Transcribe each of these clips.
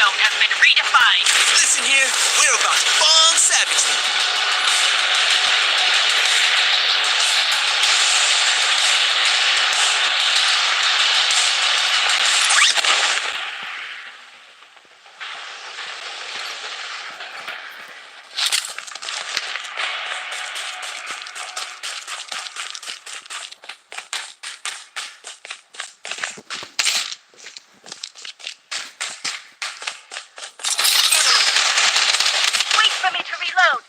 zone has been redefined. Listen here, we're about to bomb savagely. Wait for me to reload.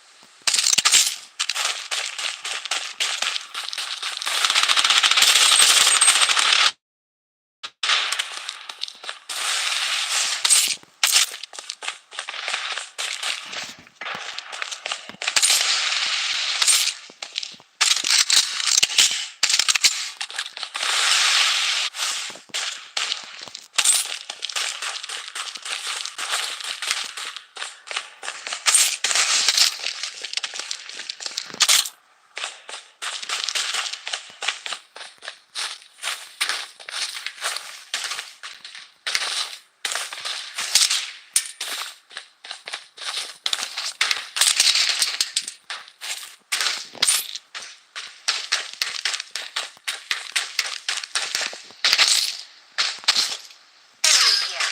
Enemy here.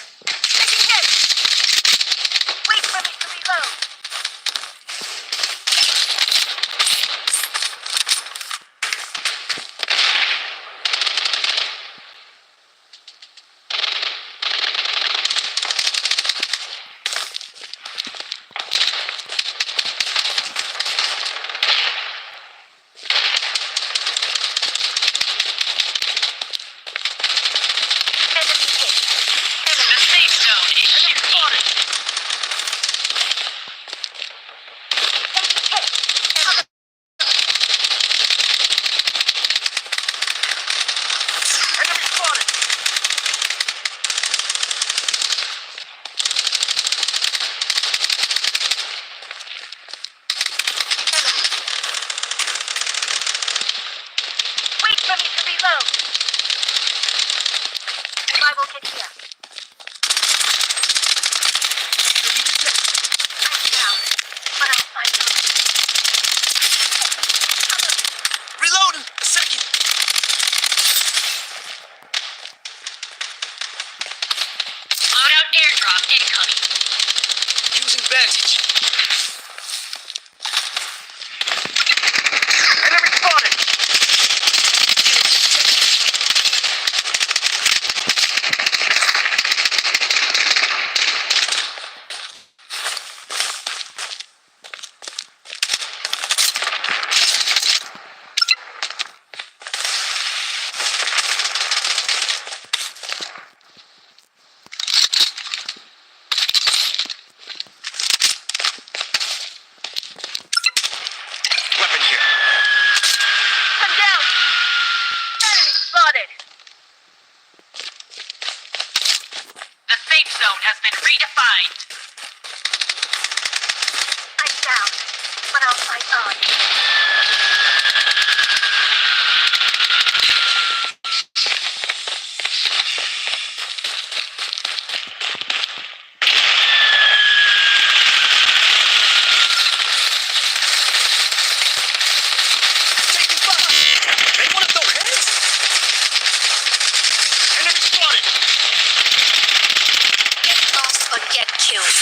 Taking hit. Wait for me to reload. Enemy hit. Enemy The safe zone is Enemy shifting. spotted. Taking hit. Enemy spotted. Enemy. Wait for me to reload. Survival kit here. I'm down, but I'll fight on. Reloading! A second! Loadout airdrop incoming. Using bandage. Enemy spotted. Weapon here. I'm down. Enemy spotted. The safe zone has been redefined. I'm down, but I'll fight on. Taking fire! They wanna throw heads? Enemy spotted! Get lost or get killed.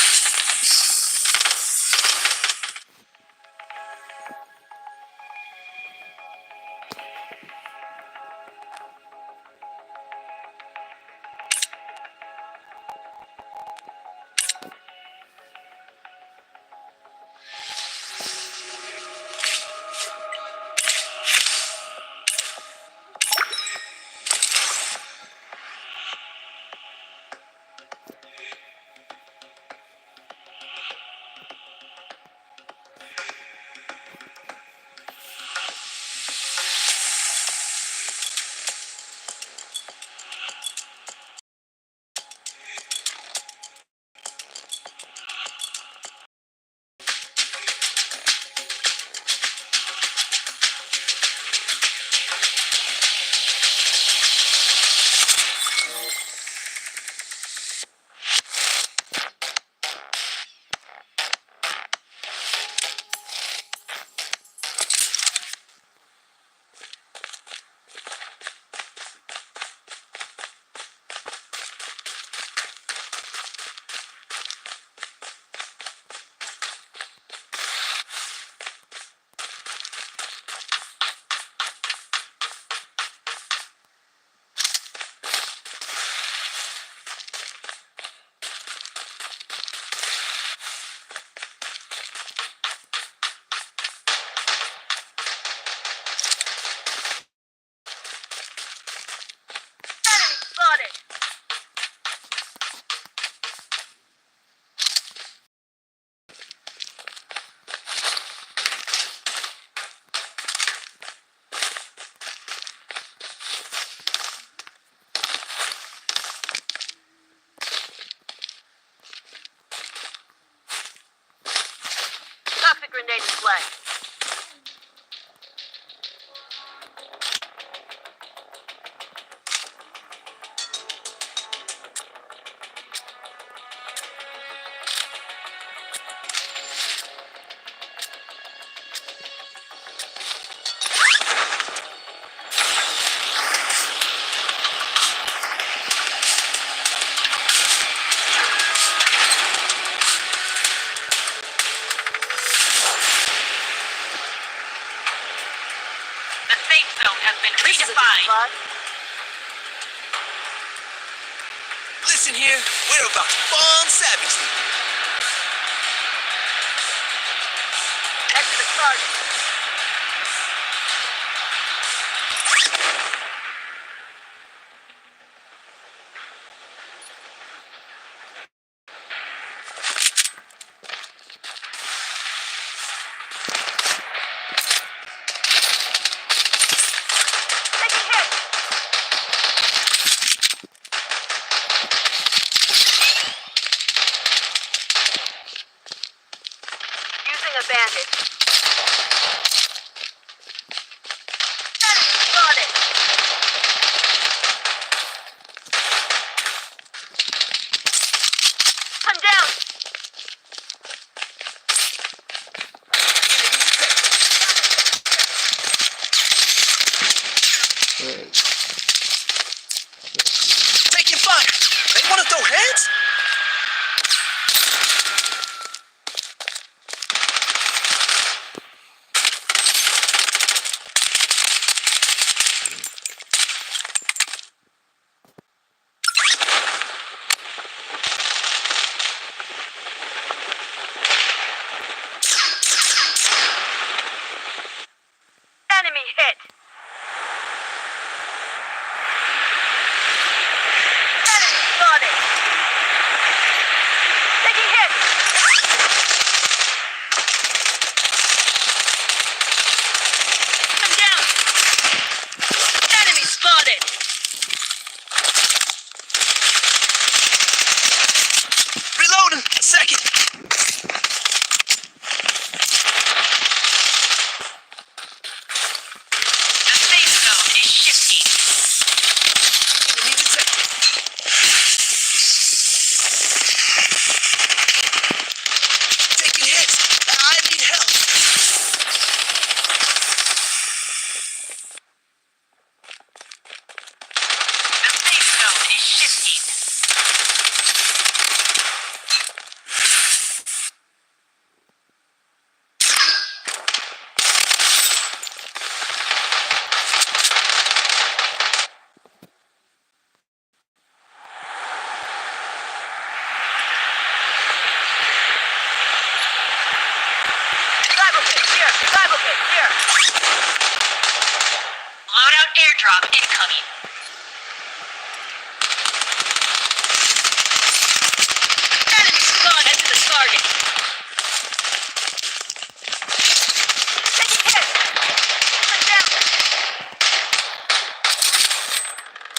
grenade in play. The safe zone has been This is a good redefined. spot. Listen here, we're about to bomb savagely. Head to the target. Taking hit. Using a bandage. Enemy spotted. I'm down. Taking fire. They want to throw heads? Enemy hit. Enemy spotted. Taking hit. I'm down. Enemy spotted. Reloading. A second. The safe zone is shifting. Enemy detected. Taking hits. I need help. The safe zone is shifting. Survival kit here. Survival kit here. Loadout airdrop incoming. Enemy spotted to the target. Taking hit. I'm down.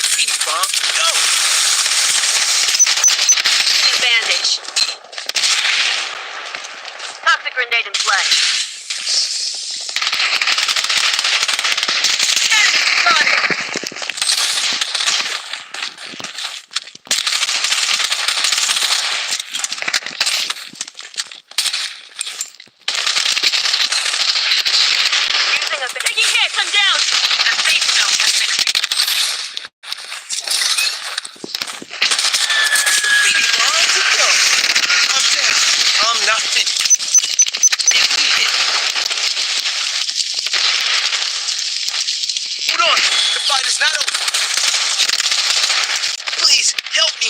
Speedy bomb. Go. Using a bandage. Toxic grenade in play. Enemy spotted. Using a taking hit. I'm down. The safe zone has been Speedy bomb to go. I'm dead. I'm not finished. If we hit. Hold on. The fight is not over. Please, help me.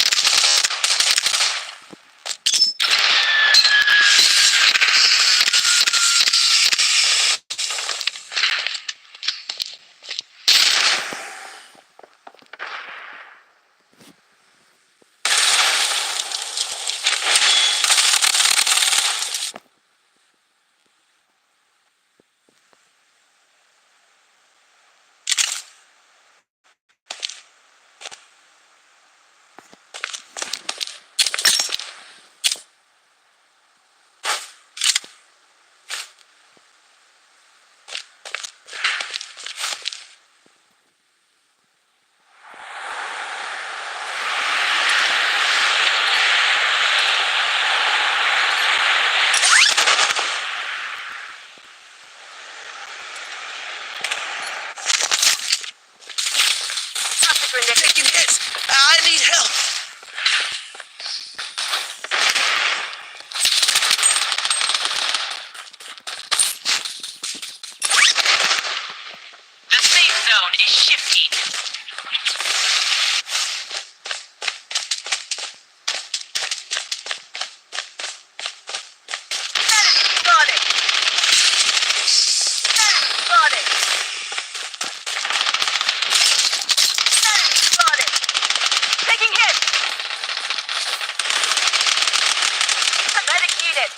taking hits. I need help. The safe zone is shifting. Enemy spotted. Enemy spotted. Enemy spotted. Taking hits. Medic needed.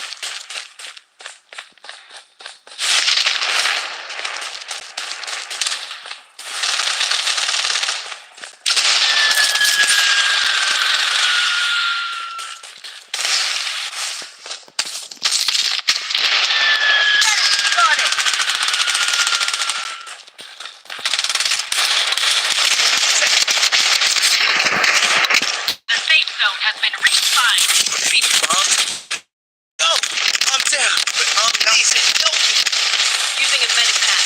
Enemy spotted. The safe zone has been redefined. Hey, Mom. No, I'm down, but I'm not. Please help me. Using a medic pack.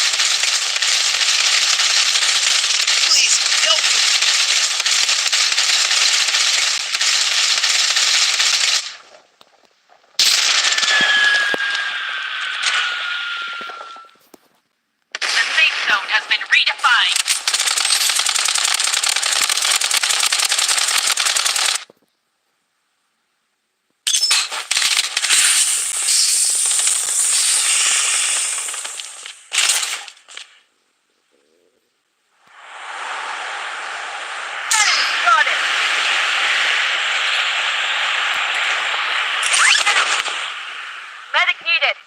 Please help me. The safe zone has been redefined. Enemy spotted. Medic needed.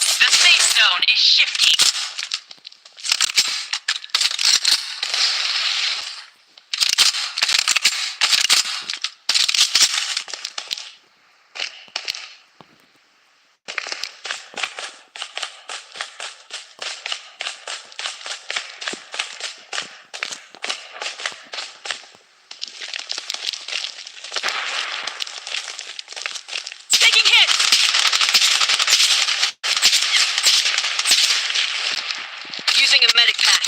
The safe zone is shifting. Taking hits. Using a medic pack.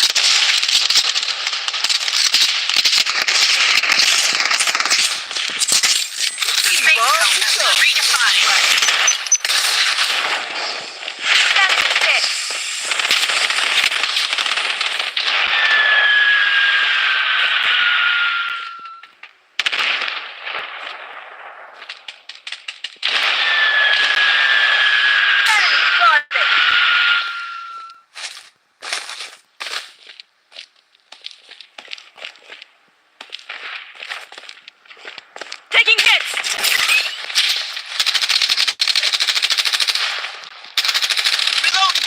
Hey, Safe Mom. zone has been redefined. Enemy hit. Enemy spotted. Taking hits. Reloading.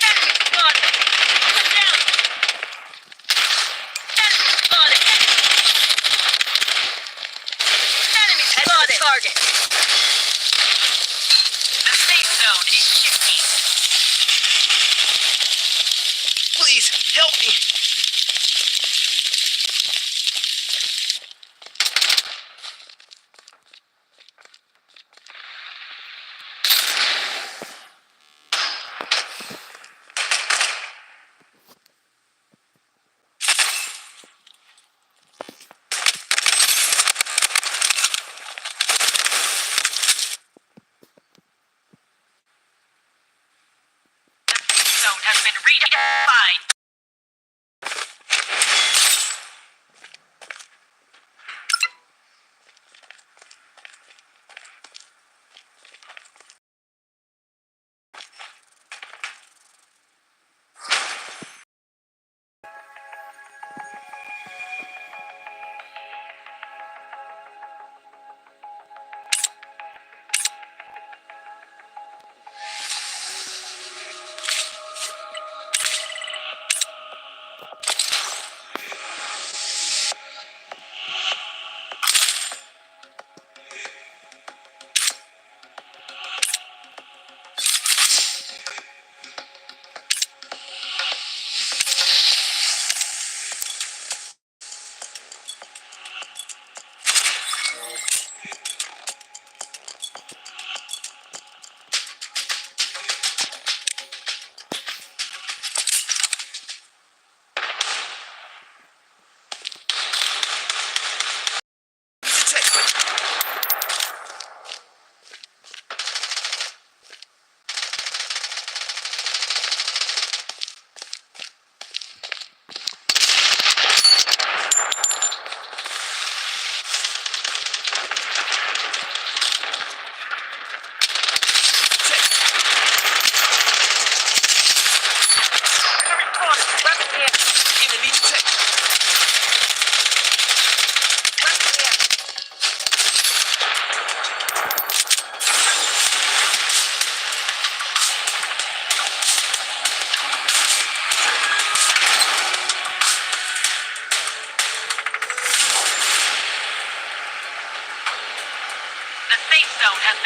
Enemy spotted. One down. Enemy spotted. Enemy spotted. Target. The safe zone is shifting. Please help me. Zone has been redefined.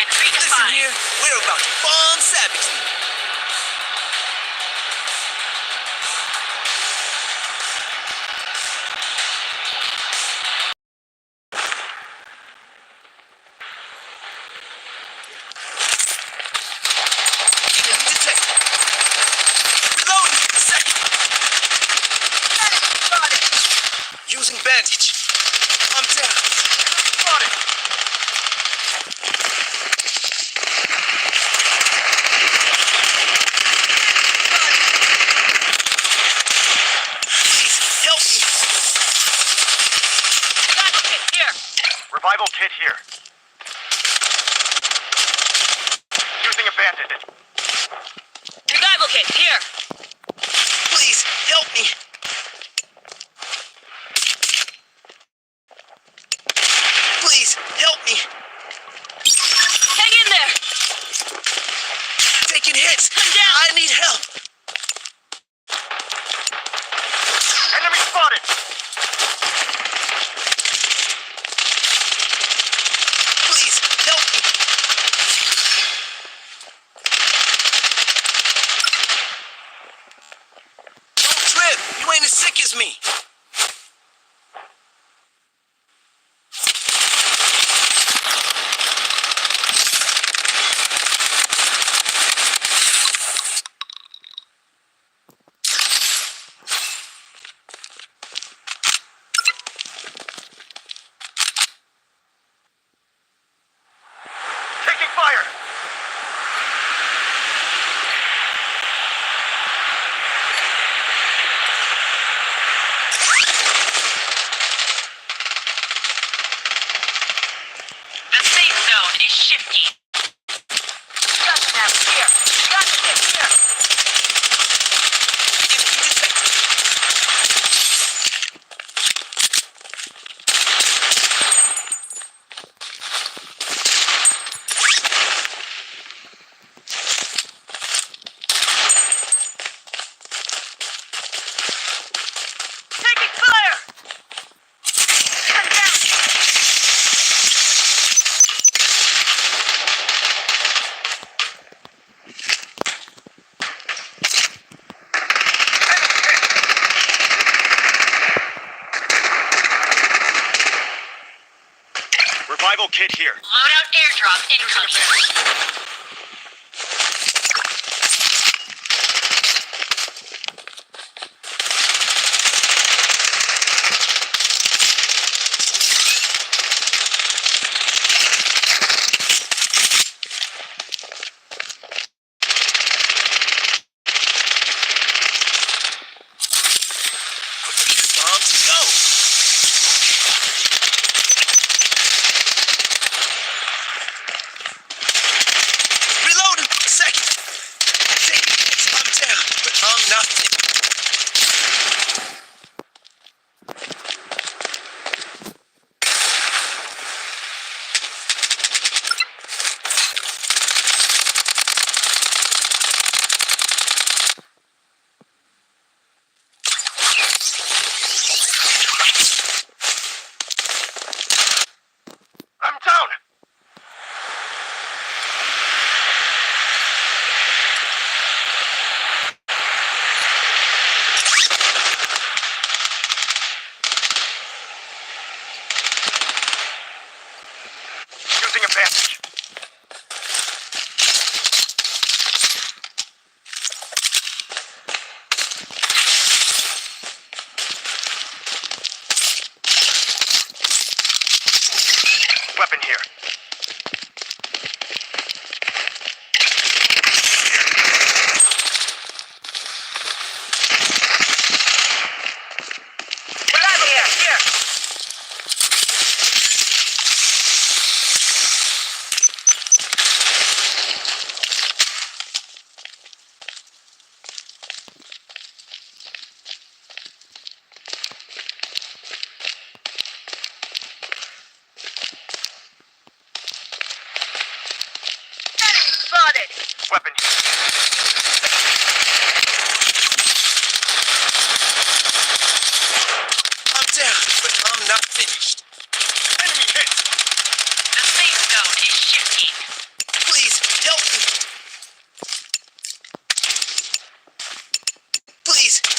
been Listen redefined. here, we're about to bomb savagely. Enemy detected. Reloading. Second. Enemy spotted. Using bandage. I'm down. Spotted. Please help me. Revival kit here. Revival kit here. Using a bandage. Revival kit here. Please help me. Please help me. Hang in there. Taking hits. I'm down. I need help. Enemy spotted! Please help me. Don't trip. You ain't as sick as me. Taking fire! The safe zone is shifty. Got it now. Here. Got the kit here. Enemy detected. Taking fire. I'm down. Revival kit here. Loadout airdrop incoming. Bombs go. Reloading. Second. Taking hits. I'm down, but I'm not dead. I'm down!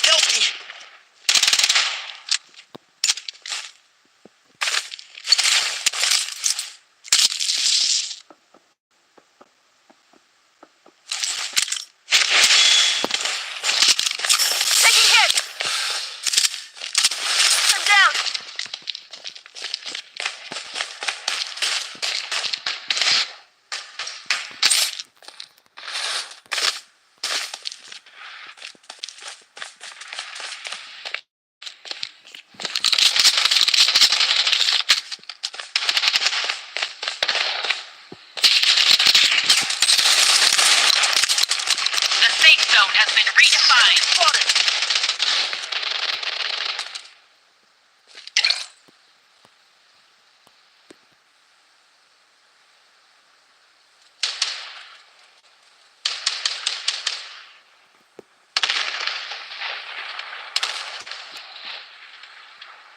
Help me! Taking hit! I'm down! The safe zone has been redefined. Spotted!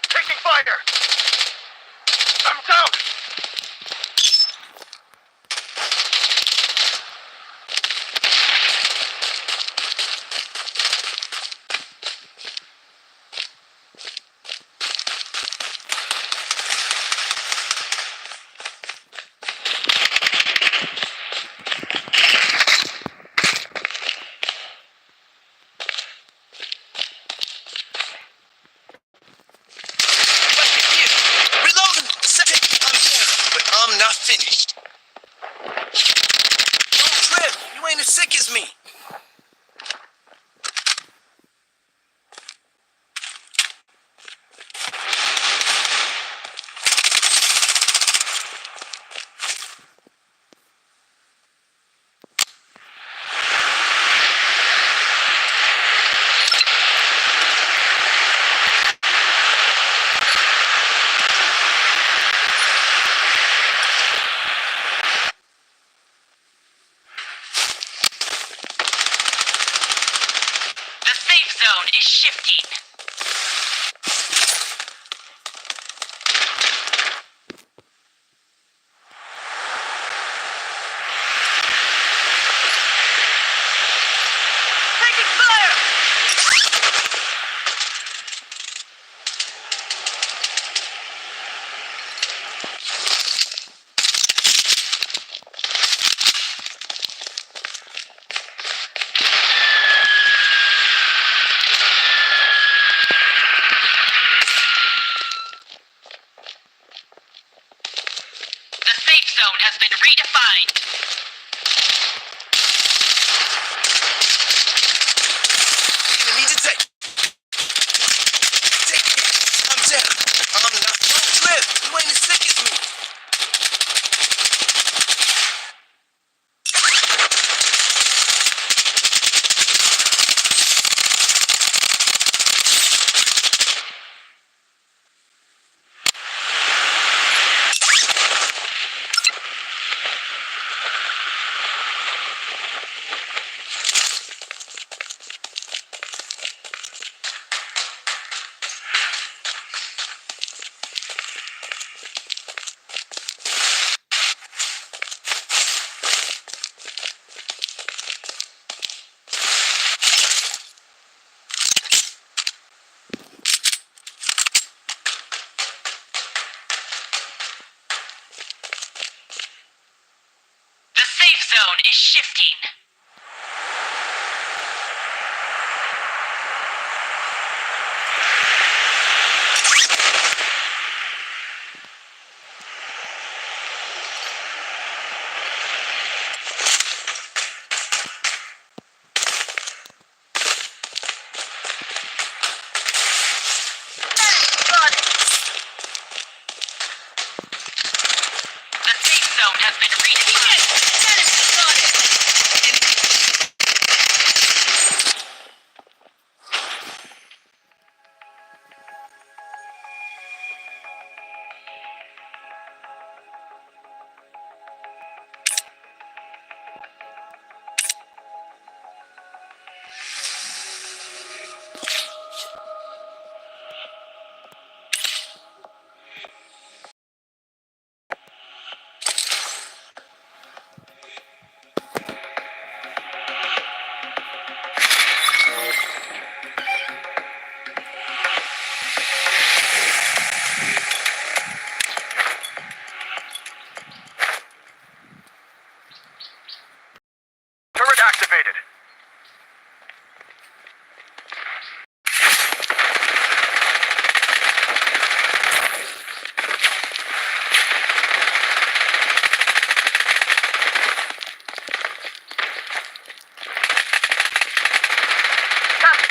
Taking fire! I'm down! Weapon here! Reloading! Second! I'm down, but I'm not finished. Don't trip! You ain't as sick as me! The safe zone is shifting. Taking fire!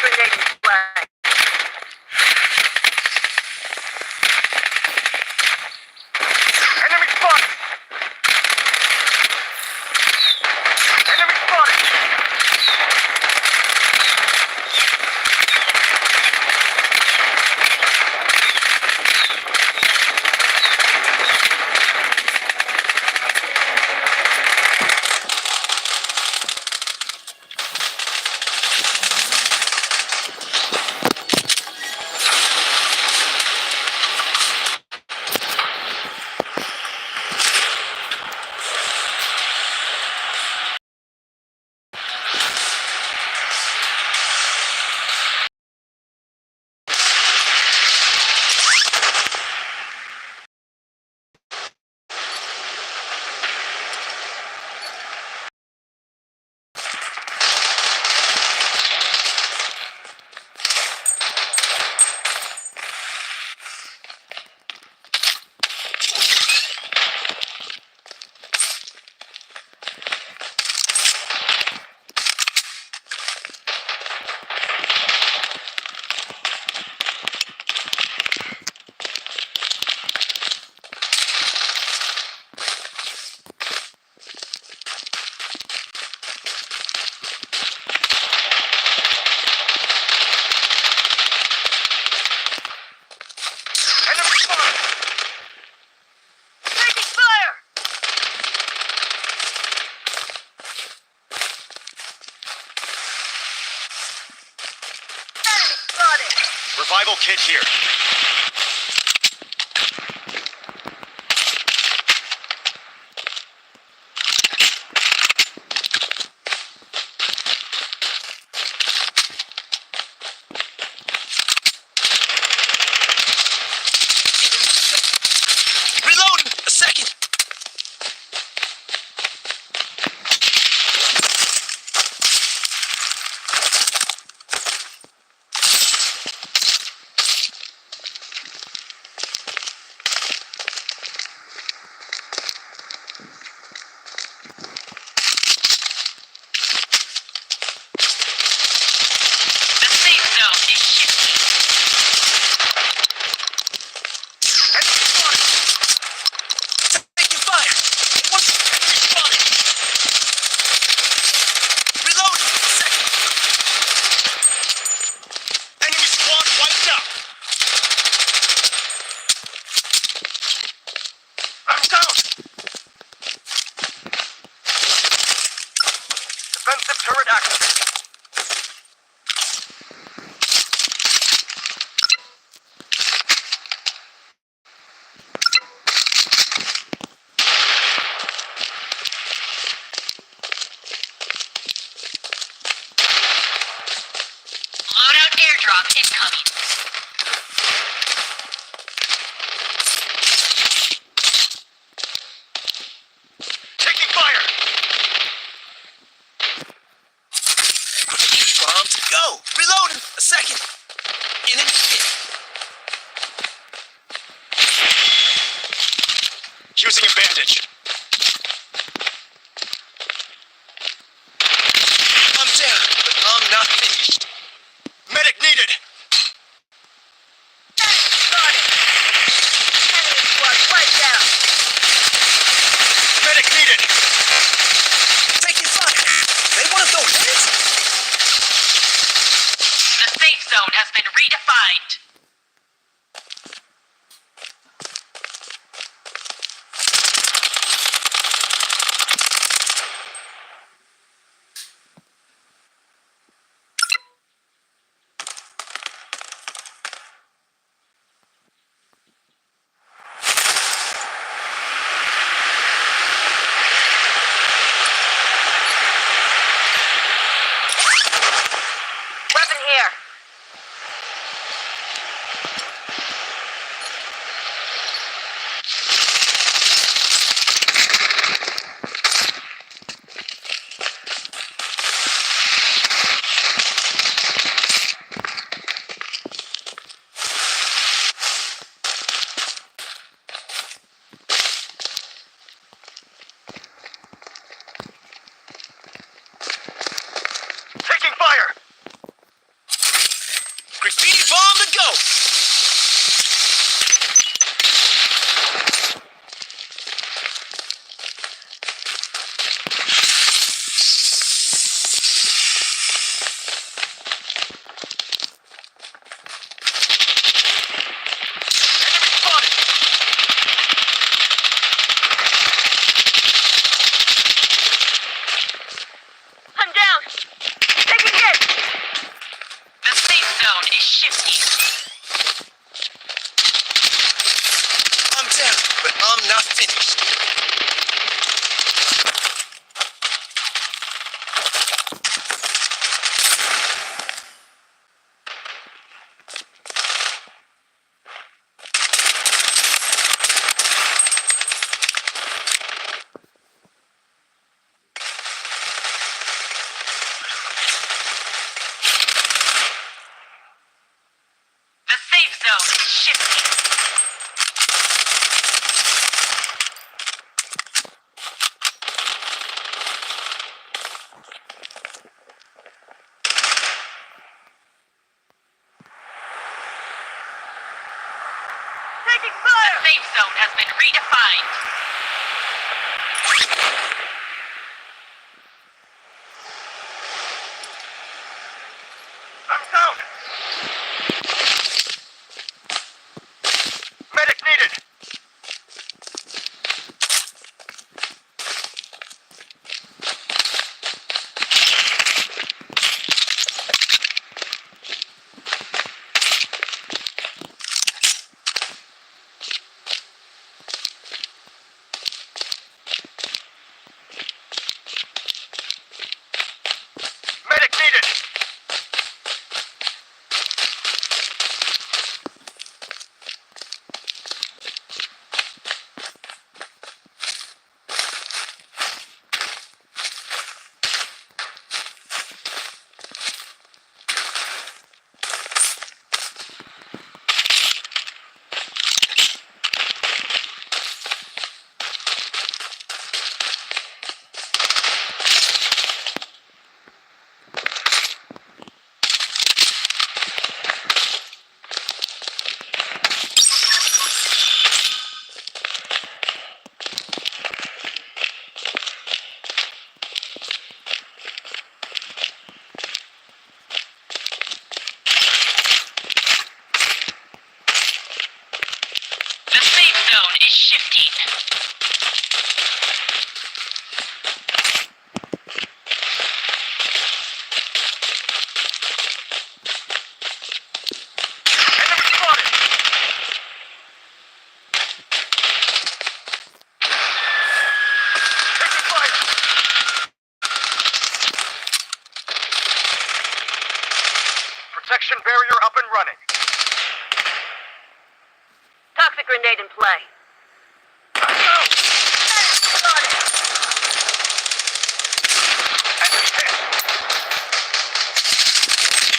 Grenade in play. Enemy spotted! Enemy spotted! Enemy spotted! Taking fire! Enemy spotted! Revival kit here. Reloading! A second! The safe zone is shifting. Enemy spotted! Taking fire! What's enemy spotted? Reloading! A second! Enemy squad wiped out! I'm down! Defensive turret activated. Loadout airdrop incoming. Taking fire! Bomb to go! Reloading! A second! Enemy hit! Using a bandage. I'm down, but I'm not finished. Medic needed! Enemy spotted! Enemy squad wiped out! Medic needed! Taking fire! They want to throw hands? The safe zone has been redefined. Weapon here! Graffiti bomb to go! I'm down. Taking hit. The safe zone is shifting. I'm down, but I'm not finished. The safe zone is shifting. Taking The fire. safe zone has been redefined. I'm down. Medic needed. Medic needed. The safe zone is shifting. Enemy spotted. Taking fire. Protection barrier up and running. Toxic grenade in play. I'm down. Enemy hit.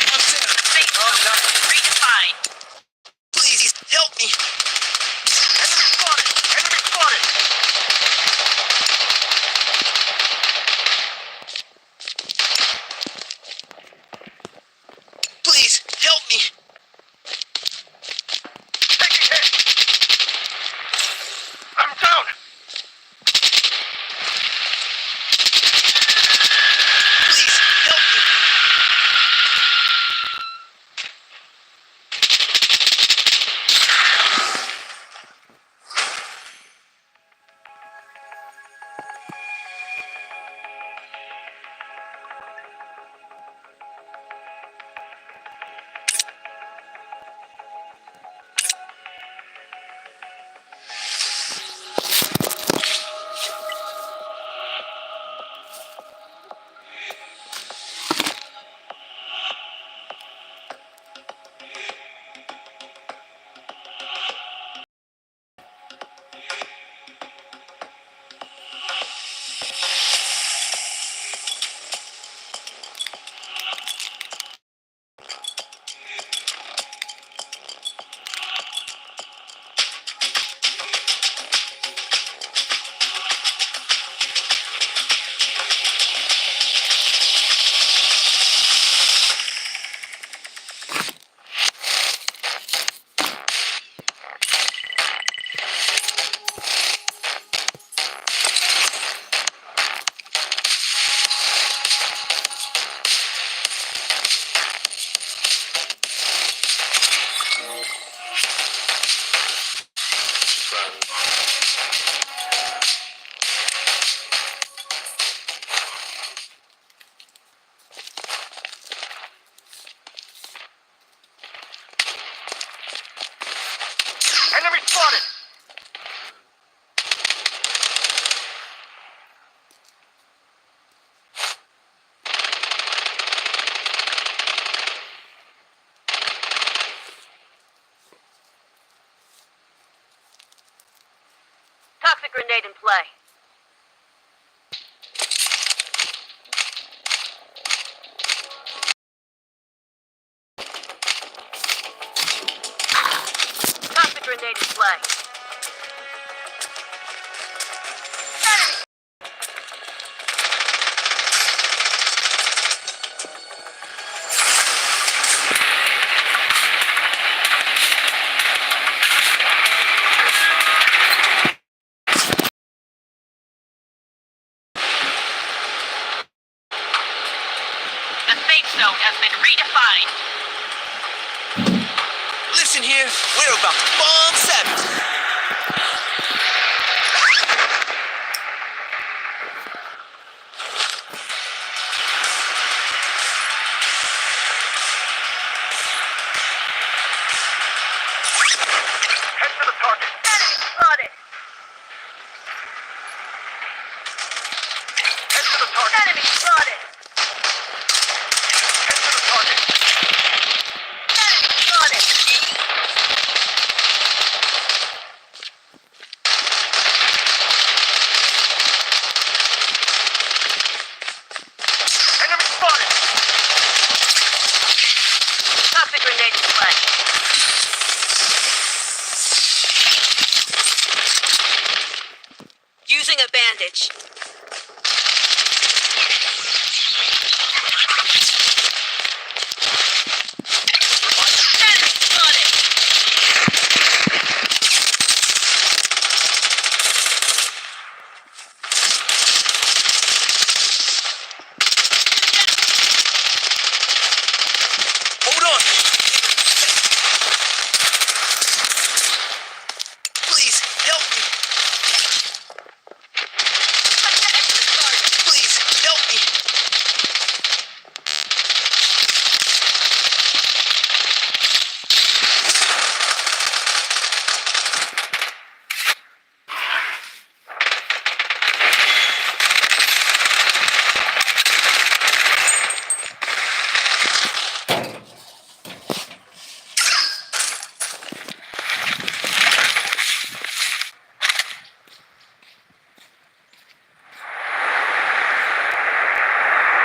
I'm down. Safe zone has been redefined. Please, help me. Enemy spotted. Enemy spotted. Please, help me. Taking hit. spotted! Toxic grenade in play. Toxic grenade in play. The safe zone has been redefined. Listen here, we're about to bomb Savage. Head to the target. Enemy spotted. Head to the target. Enemy spotted. Head to the target. Enemy spotted. Enemy spotted. Toxic grenade in play. Using a bandage. Enemy spotted. Hold on. Please help me. Please help me.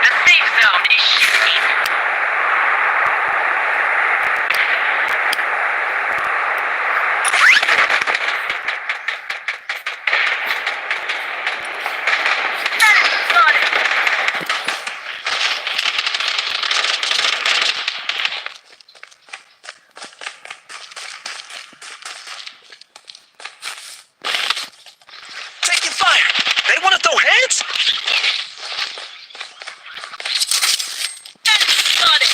The safe zone is shifting. Enemy spotted. Taking fire. They want to throw hands? Enemy spotted.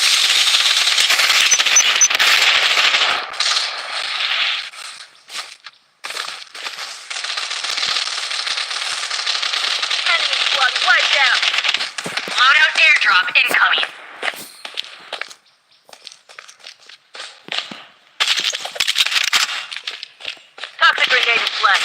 Enemy squad wiped out. Loadout airdrop incoming. Toxic grenade in play.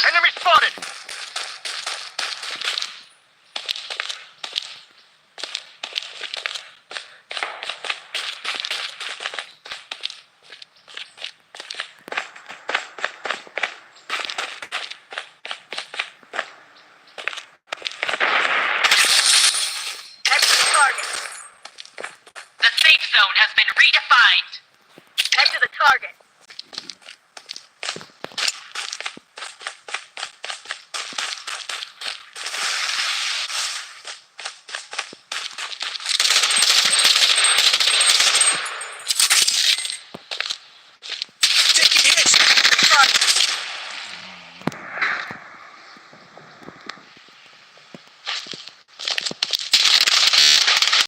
Enemy spotted. Head to the target. The safe zone has been redefined. Head to the target.